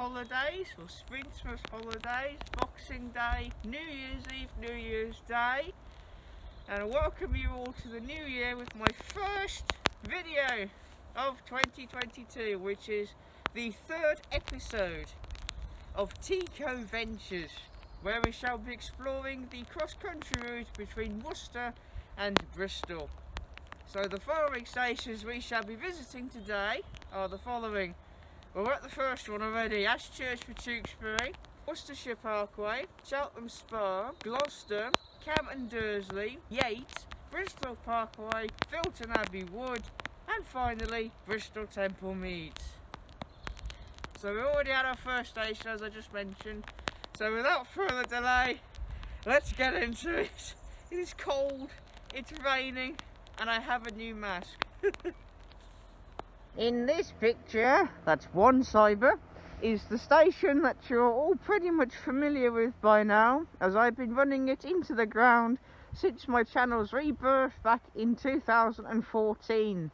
holidays, or Christmas holidays, Boxing Day, New Year's Eve, New Year's Day, and I welcome you all to the new year with my first video of 2022, which is the third episode of Tico Ventures, where we shall be exploring the cross-country route between Worcester and Bristol. So the following stations we shall be visiting today are the following. Well, we're at the first one already: Ashchurch for Tewkesbury, Worcestershire Parkway, Cheltenham Spa, Gloucester, Cheltenham Dursley, Yate, Bristol Parkway, Filton Abbey Wood, and finally Bristol Temple Meads. So we already had our first station, as I just mentioned. So without further delay, let's get into it. It is cold, it's raining, and I have a new mask. In this picture, that's one cyber, is the station that you're all pretty much familiar with by now, as I've been running it into the ground since my channel's rebirth back in 2014.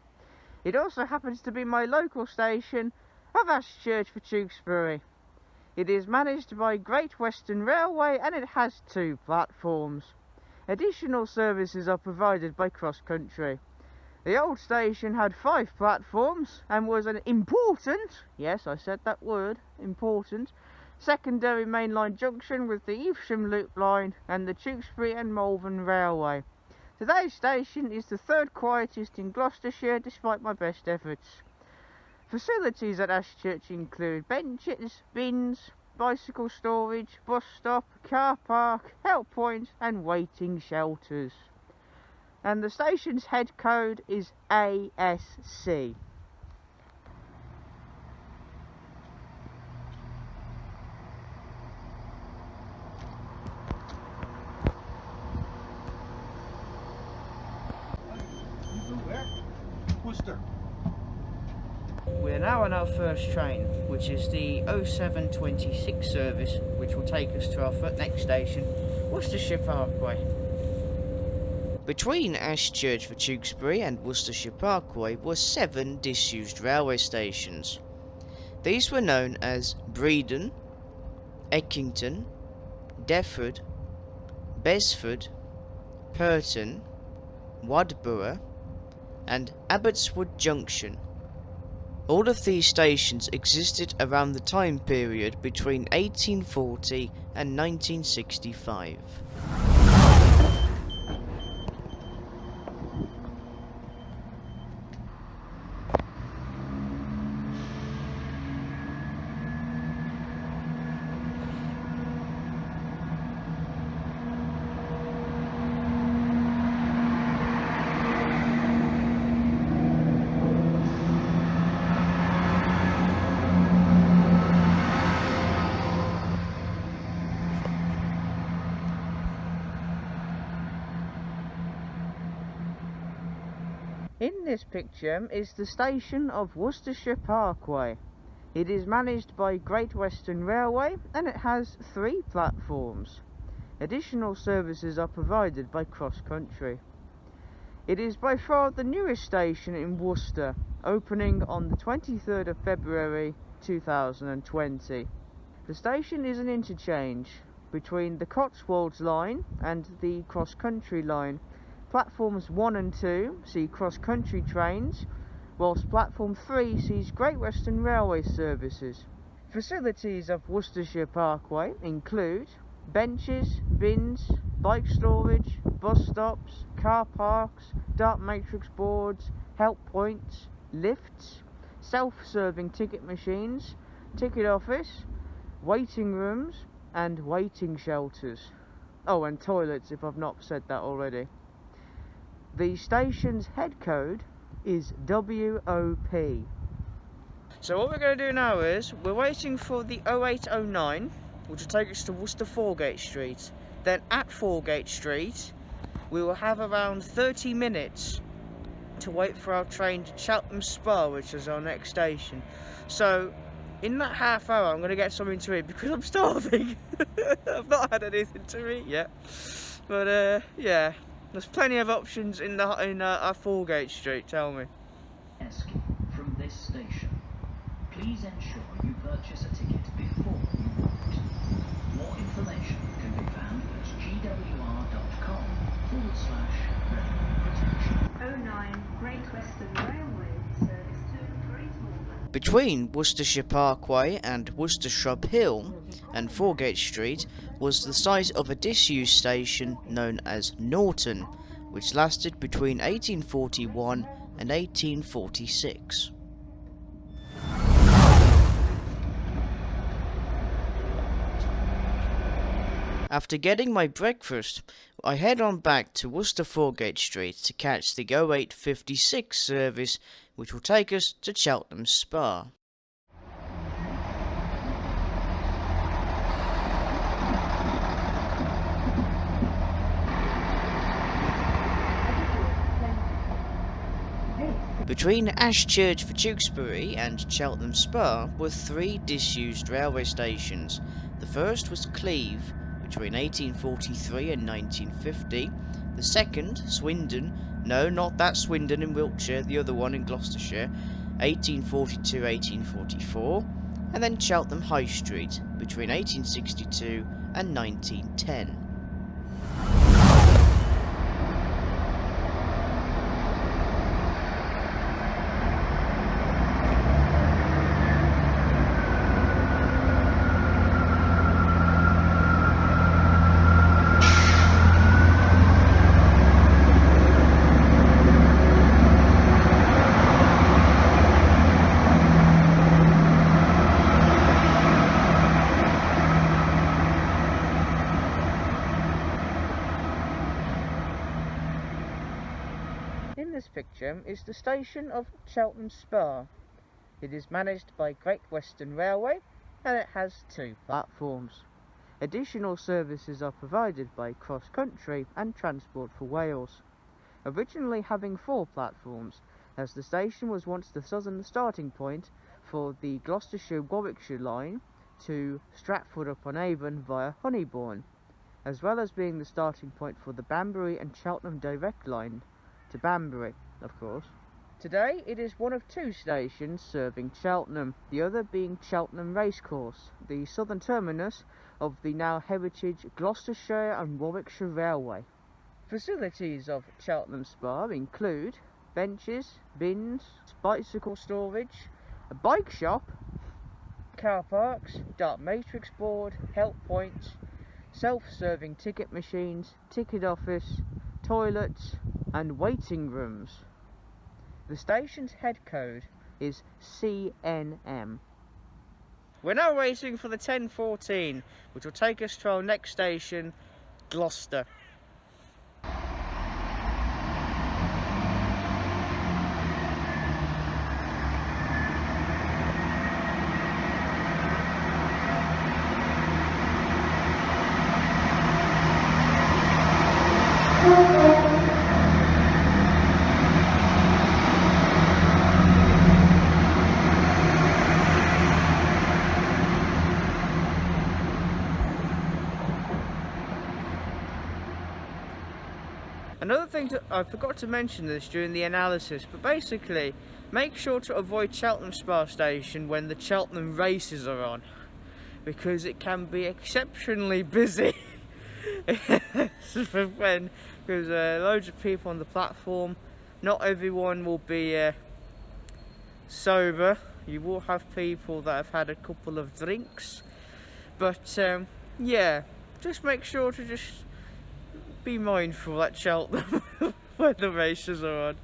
It also happens to be my local station of Ashchurch for Tewkesbury. It is managed by Great Western Railway and it has 2 platforms. Additional services are provided by CrossCountry. The old station had 5 platforms and was an important, yes I said that word, important, secondary mainline junction with the Evesham Loop line and the Tewkesbury and Malvern Railway. Today's station is the 3rd quietest in Gloucestershire despite my best efforts. Facilities at Ashchurch include benches, bins, bicycle storage, bus stop, car park, help point and waiting shelters. And the station's head code is ASC. Worcester. We're now on our first train, which is the 0726 service, which will take us to our next station, Worcestershire Parkway. Between Ashchurch for Tewkesbury and Worcestershire Parkway were 7 disused railway stations. These were known as Bredon, Eckington, Defford, Besford, Purton, Wadborough, and Abbotswood Junction. All of these stations existed around the time period between 1840 and 1965. In this picture is the station of Worcestershire Parkway. It is managed by Great Western Railway and it has 3 platforms. Additional services are provided by CrossCountry. It is by far the newest station in Worcester, opening on the 23rd of February 2020. The station is an interchange between the Cotswolds line and the CrossCountry line. Platforms 1 and 2 see cross-country trains, whilst platform 3 sees Great Western Railway services. Facilities of Worcestershire Parkway include benches, bins, bike storage, bus stops, car parks, dark matrix boards, help points, lifts, self-serving ticket machines, ticket office, waiting rooms and waiting shelters. Oh, and toilets if I've not said that already. The station's head code is WOP. So what we're going to do now is, we're waiting for the 0809, which will take us to Worcester Foregate Street. Then at Foregate Street, we will have around 30 minutes to wait for our train to Cheltenham Spa, which is our next station. So, in that half hour, I'm going to get something to eat because I'm starving. I've not had anything to eat yet. But, yeah. There's plenty of options in our Foregate Street, tell me. From this station, please ensure you purchase a ticket Between Worcestershire Parkway and Worcestershire Hill and Foregate Street was the site of a disused station known as Norton, which lasted between 1841 and 1846. After getting my breakfast, I head on back to Worcester Foregate Street to catch the 0856 service, which will take us to Cheltenham Spa. Between Ashchurch for Tewkesbury and Cheltenham Spa were 3 disused railway stations. The first was Cleve, between 1843 and 1950. The second, Swindon, no, not that Swindon in Wiltshire, the other one in Gloucestershire, 1842-1844. And then Cheltenham High Street, between 1862 and 1910. In this picture is the station of Cheltenham Spa. It is managed by Great Western Railway and it has 2 platforms. Additional services are provided by CrossCountry and Transport for Wales. Originally having 4 platforms, as the station was once the southern starting point for the Gloucestershire-Warwickshire line to Stratford-upon-Avon via Honeybourne, as well as being the starting point for the Banbury and Cheltenham direct line to Banbury, of course. Today it is one of 2 stations serving Cheltenham, the other being Cheltenham Racecourse, the southern terminus of the now heritage Gloucestershire and Warwickshire Railway. Facilities of Cheltenham Spa include benches, bins, bicycle storage, a bike shop, car parks, dark matrix board, help points, self-serving ticket machines, ticket office, toilets and waiting rooms. The station's head code is CNM. We're now waiting for the 10:14, which will take us to our next station, Gloucester. Another thing, I forgot to mention this during the analysis, but basically, make sure to avoid Cheltenham Spa station when the Cheltenham races are on, because it can be exceptionally busy. Because loads of people on the platform. Not everyone will be sober. You will have people that have had a couple of drinks, but yeah, just make sure to just be mindful at Cheltenham when the races are on.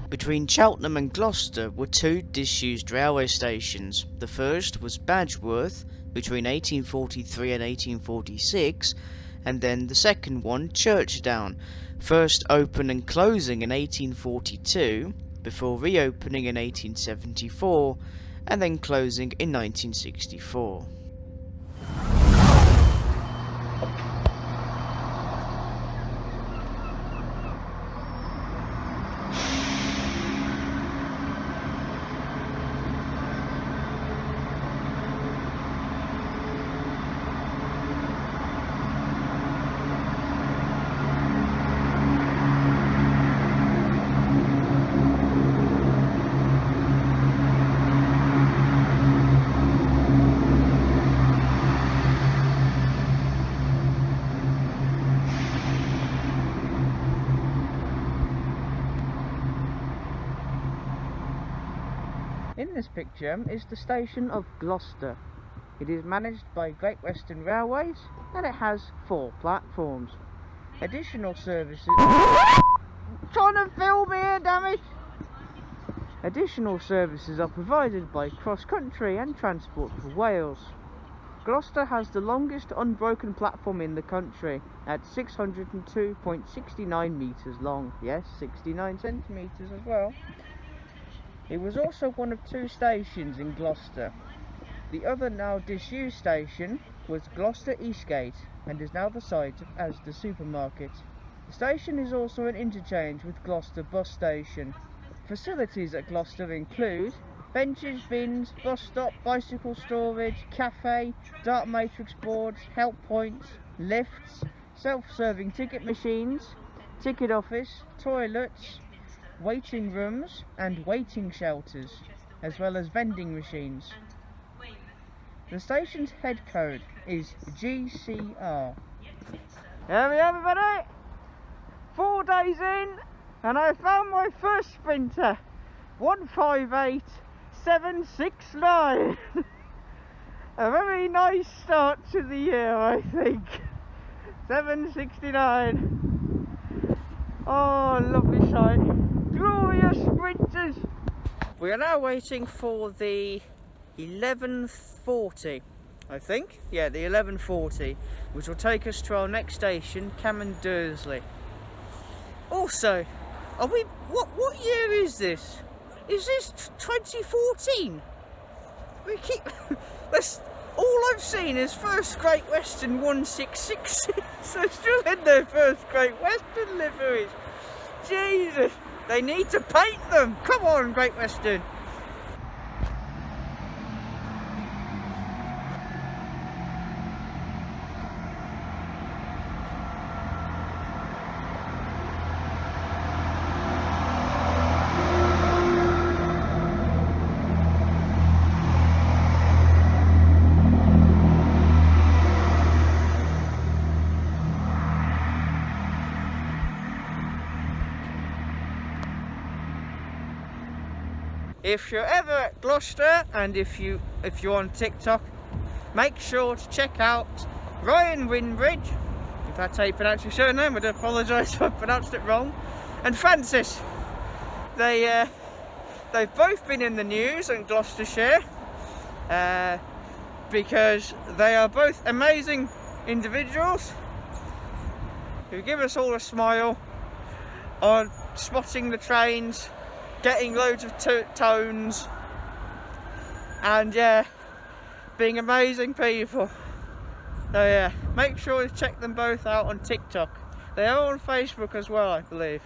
Between Cheltenham and Gloucester were 2 disused railway stations. The first was Badgeworth between 1843 and 1846, and then the second one, Churchdown, first open and closing in 1842, before reopening in 1874, and then closing in 1964. In this picture is the station of Gloucester. It is managed by Great Western Railways and it has 4 platforms. Additional services... Trying to film here, damn it! Additional services are provided by CrossCountry and Transport for Wales. Gloucester has the longest unbroken platform in the country at 602.69 metres long. Yes, 69 centimetres as well. It was also one of 2 stations in Gloucester. The other now disused station was Gloucester Eastgate and is now the site of Asda supermarket. The station is also an interchange with Gloucester bus station. Facilities at Gloucester include benches, bins, bus stop, bicycle storage, cafe, dark matrix boards, help points, lifts, self-serving ticket machines, ticket office, toilets, waiting rooms and waiting shelters, as well as vending machines. The station's head code is GCR. There we are, everybody! 4 days in and I found my first sprinter. 158769. A very nice start to the year, I think. 769. Oh, lovely sight. Glorious sprinters. We are now waiting for the 11:40, I think. Yeah, the 11:40, which will take us to our next station, Dursley. Also, are we? What year is this? Is this 2014? We keep. That's all I've seen is First Great Western 1666. They're still in their First Great Western liveries. Jesus, they need to paint them. Come on, Great Western. If you're ever at Gloucester and if you're on TikTok, make sure to check out Ryan Winbridge, if that's how you pronounce your surname. I do apologise if I pronounced it wrong, and Francis. They've both been in the news in Gloucestershire because they are both amazing individuals who give us all a smile on spotting the trains, getting loads of tones, and yeah, being amazing people. So yeah, make sure you check them both out on TikTok. They are on Facebook as well, I believe.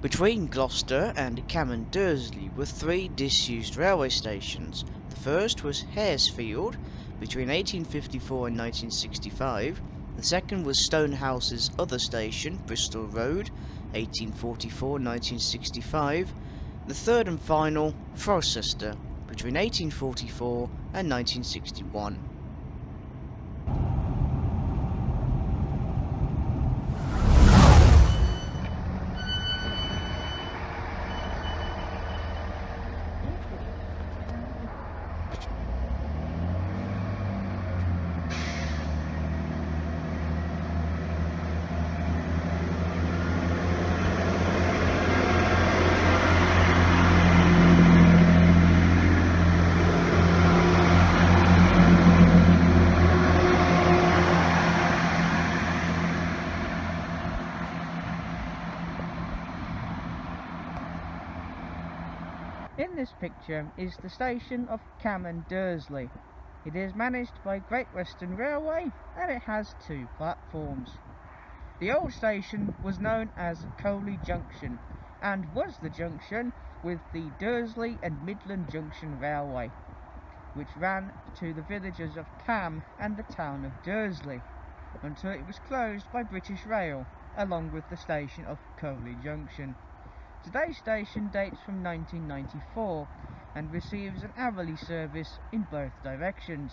Between Gloucester and Dursley were 3 disused railway stations. The first was Haresfield between 1854 and 1965. The second was Stonehouse's other station, Bristol Road, 1844-1965. The third and final, Worcester, between 1844 and 1961. In this picture is the station of Dursley. It is managed by Great Western Railway and it has 2 platforms. The old station was known as Coley Junction and was the junction with the Dursley and Midland Junction Railway. which ran to the villages of Cam and the town of Dursley, until it was closed by British Rail, along with the station of Coley Junction. Today's station dates from 1994 and receives an hourly service in both directions.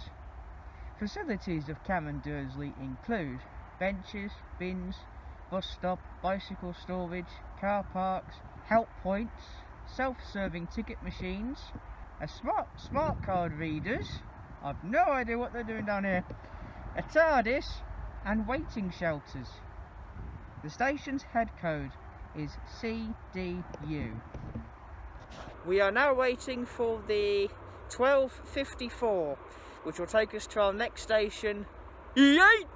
Facilities of Cam and Dursley include benches, bins, bus stop, bicycle storage, car parks, help points, self-serving ticket machines, a smart card readers, I've no idea what they're doing down here, a TARDIS, and waiting shelters. The station's head code is CDU. We are now waiting for the 12:54, which will take us to our next station, Yate!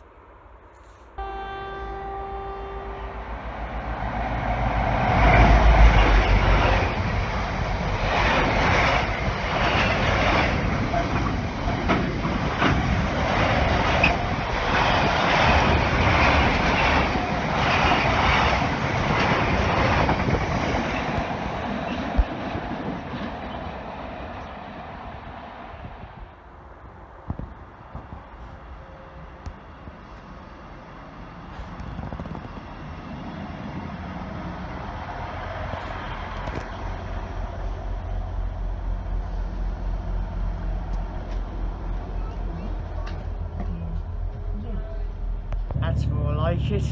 That's more like it.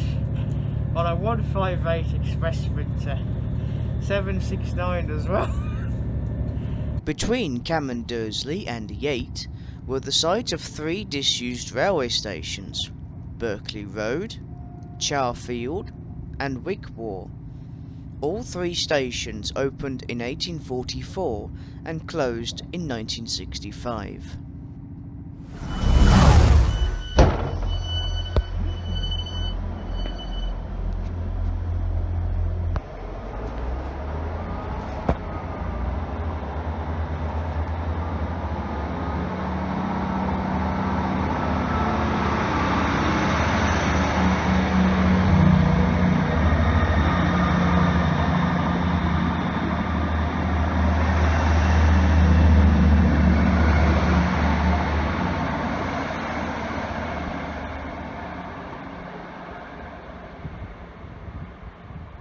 On a 158 Express Sprinter, 769 as well. Between Cam and Dursley and Yate were the site of 3 disused railway stations: Berkeley Road, Charfield and Wigwar. All 3 stations opened in 1844 and closed in 1965.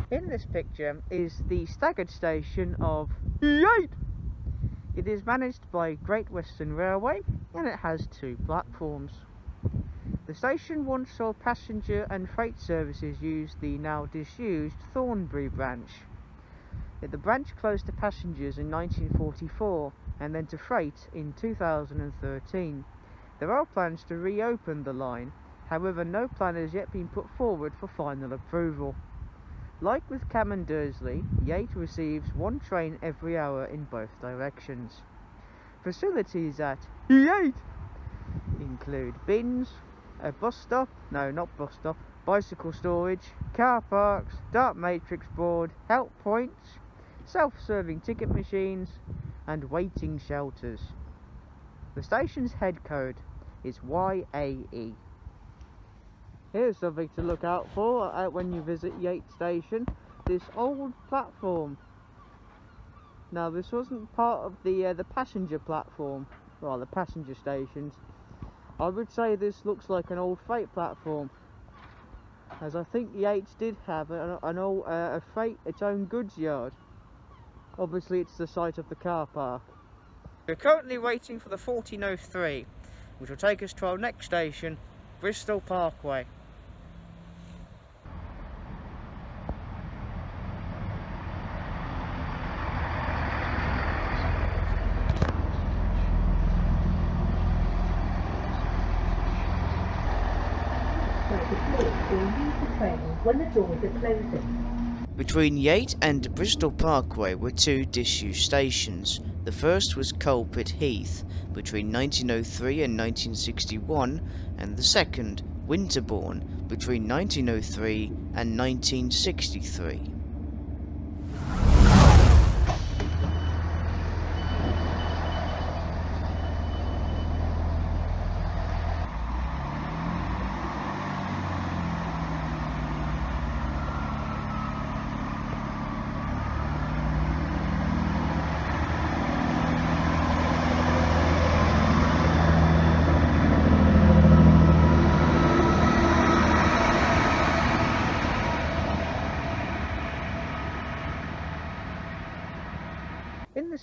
In this picture is the staggered station of Yate. It is managed by Great Western Railway and it has 2 platforms. The station once saw passenger and freight services use the now disused Thornbury branch. The branch closed to passengers in 1944 and then to freight in 2013. There are plans to reopen the line, however no plan has yet been put forward for final approval. Like with Cam and Dursley, Yate receives 1 train every hour in both directions. Facilities at Yate include bins, a bicycle storage, car parks, dark matrix board, help points, self-serving ticket machines and waiting shelters. The station's head code is YAE. Here's something to look out for when you visit Yate Station. This old platform. Now this wasn't part of the passenger platform, well, the passenger stations. I would say this looks like an old freight platform, as I think Yates did have an old its own goods yard. Obviously it's the site of the car park. We're currently waiting for the 1403, which will take us to our next station, Bristol Parkway. When the doors are closing. Between Yate and Bristol Parkway were 2 disused stations. The first was Coalpit Heath between 1903 and 1961, and the second, Winterbourne, between 1903 and 1963.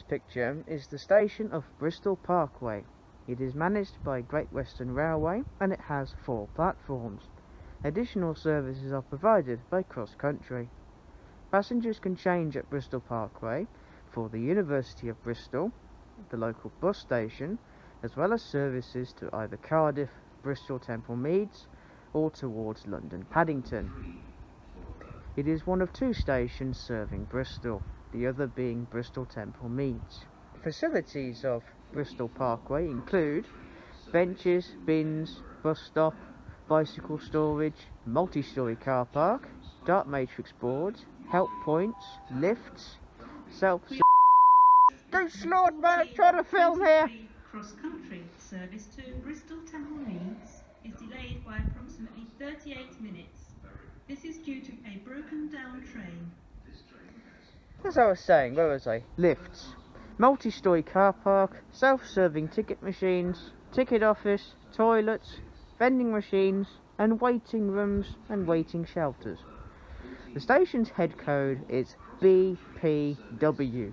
picture is the station of Bristol Parkway. It is managed by Great Western Railway and it has 4 platforms. Additional services are provided by CrossCountry. Passengers can change at Bristol Parkway for the University of Bristol, the local bus station, as well as services to either Cardiff, Bristol Temple Meads or towards London Paddington. It is one of 2 stations serving Bristol, the other being Bristol Temple Meads. Facilities of Bristol Parkway include benches, bins, bus stop, bicycle storage, multi-storey car park, dark matrix boards, help points, lifts, Don't slow it, man, I'm trying to film here! Cross-country service to Bristol Temple Meads is delayed by approximately 38 minutes. This is due to a broken down train. As I was saying, where was I? Lifts, multi-storey car park, self-serving ticket machines, ticket office, toilets, vending machines, and waiting rooms and waiting shelters. The station's head code is BPW.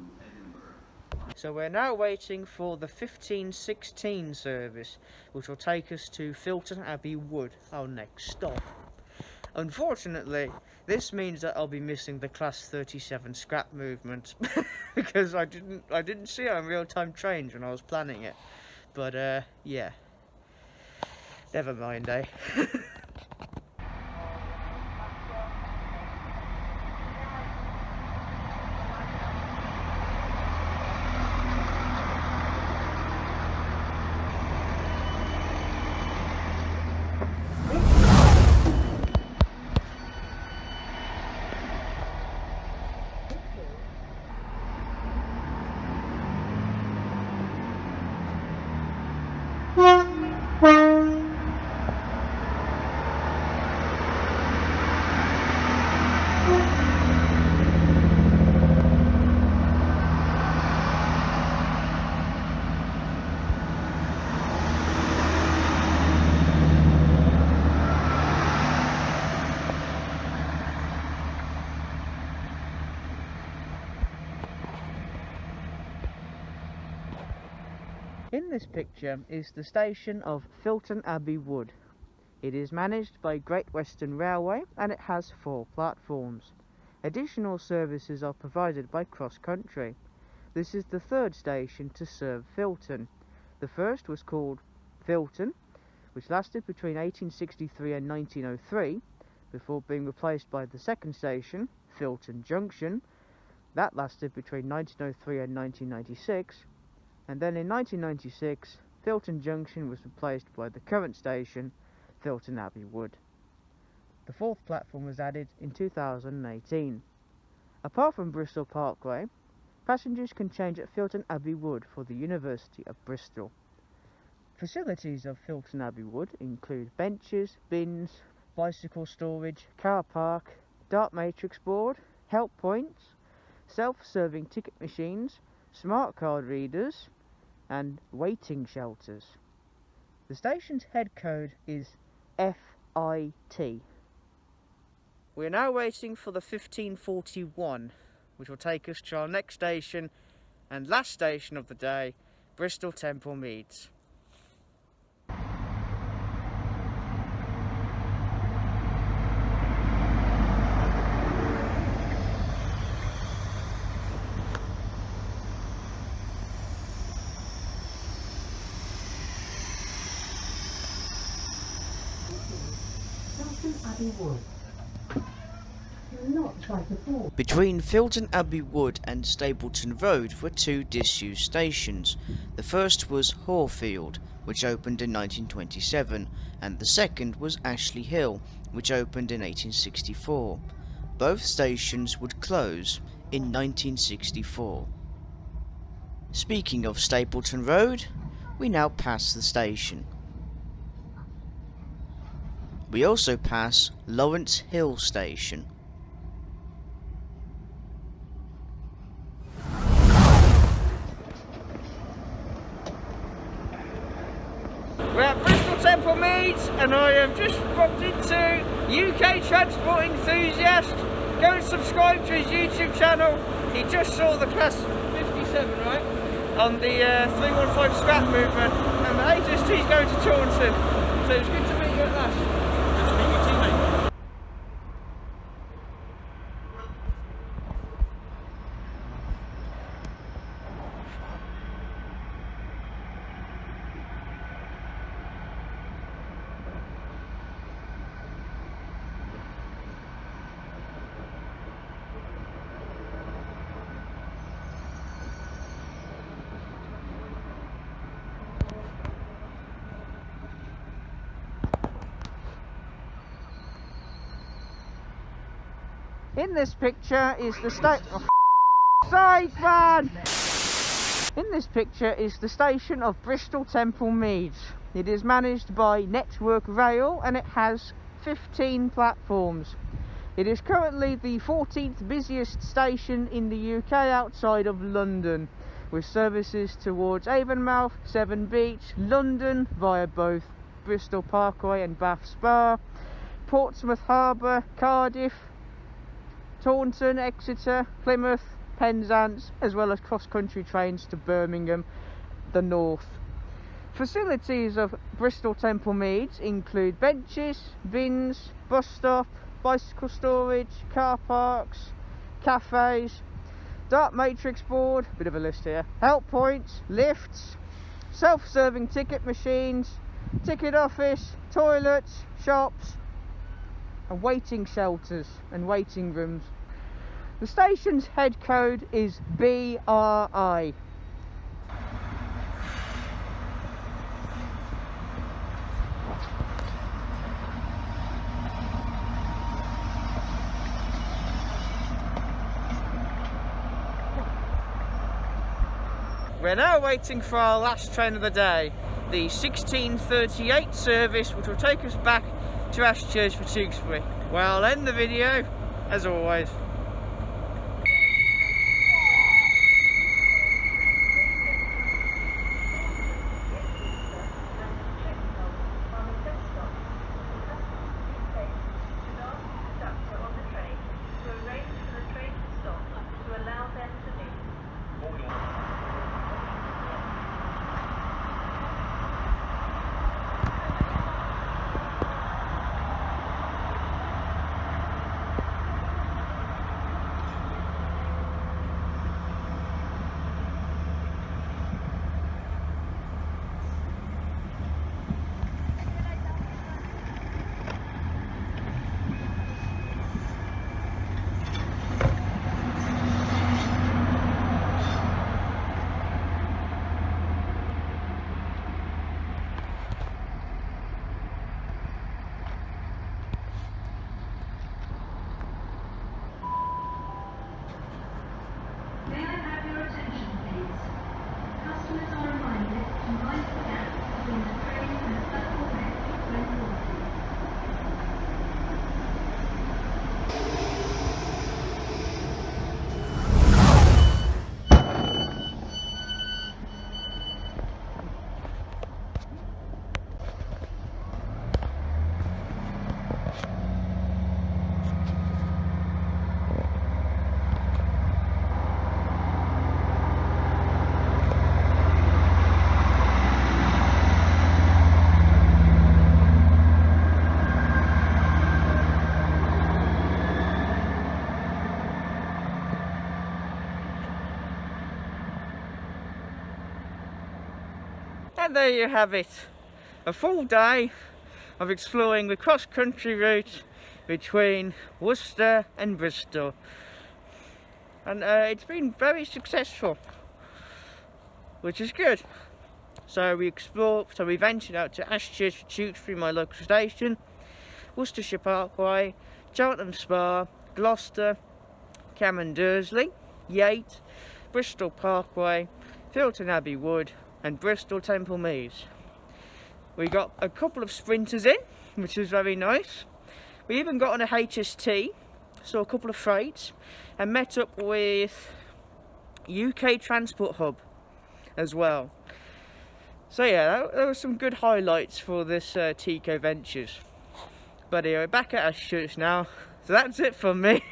So we're now waiting for the 1516 service, which will take us to Filton Abbey Wood, our next stop. Unfortunately, this means that I'll be missing the Class 37 scrap movement because I didn't see it on real-time trains when I was planning it. But yeah, never mind, eh? In this picture is the station of Filton Abbey Wood. It is managed by Great Western Railway and it has 4 platforms. Additional services are provided by CrossCountry. This is the 3rd station to serve Filton. The first was called Filton, which lasted between 1863 and 1903, before being replaced by the 2nd station, Filton Junction. That lasted between 1903 and 1996. And then in 1996, Filton Junction was replaced by the current station, Filton Abbey Wood. The 4th platform was added in 2018. Apart from Bristol Parkway, passengers can change at Filton Abbey Wood for the University of Bristol. Facilities of Filton Abbey Wood include benches, bins, bicycle storage, car park, dark matrix board, help points, self-serving ticket machines, smart card readers, and waiting shelters. The station's head code is FIT. We're now waiting for the 1541, which will take us to our next station and last station of the day, Bristol Temple Meads. Abbey Wood. Not like before. Between Filton Abbey Wood and Stapleton Road were 2 disused stations. The first was Horfield, which opened in 1927, and the second was Ashley Hill, which opened in 1864. Both stations would close in 1964. Speaking of Stapleton Road, we now pass the station. We also pass Lawrence Hill Station. We're at Bristol Temple Meads and I have just popped into UK Transport Enthusiast. Go and subscribe to his YouTube channel. He just saw the Class 57 A7, right? On the 315 scrap movement, and the HST is going to Taunton. So it's good to meet you at last. Good to meet you too, mate. In this picture is the In this picture is the station of Bristol Temple Meads. It is managed by Network Rail and it has 15 platforms. It is currently the 14th busiest station in the UK outside of London, with services towards Avonmouth, Severn Beach, London via both Bristol Parkway and Bath Spa, Portsmouth Harbour, Cardiff, Taunton, Exeter, Plymouth, Penzance, as well as cross-country trains to Birmingham, the north. Facilities of Bristol Temple Meads include benches, bins, bus stop, bicycle storage, car parks, cafes, dark matrix board, bit of a list here, help points, lifts, self-serving ticket machines, ticket office, toilets, shops, and waiting shelters and waiting rooms. The station's head code is BRI. We're now waiting for our last train of the day, the 16:38 service, which will take us back to Ashchurch for Tewkesbury. Well, I'll end the video, as always. And there you have it, a full day of exploring the cross-country route between Worcester and Bristol, and it's been very successful, which is good. So we ventured out to Ashchurch, Tewkesbury, my local station, Worcestershire Parkway, Cheltenham Spa, Gloucester, Dursley, Yate, Bristol Parkway, Filton Abbey Wood, and Bristol Temple Meads. We got a couple of sprinters in, which was very nice. We even got on a HST, saw a couple of freights, and met up with UK Transport Hub as well. So yeah, there were some good highlights for this Tico Ventures. But anyway, back at Ashchurch now. So that's it from me.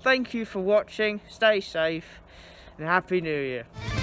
Thank you for watching, stay safe, and Happy New Year.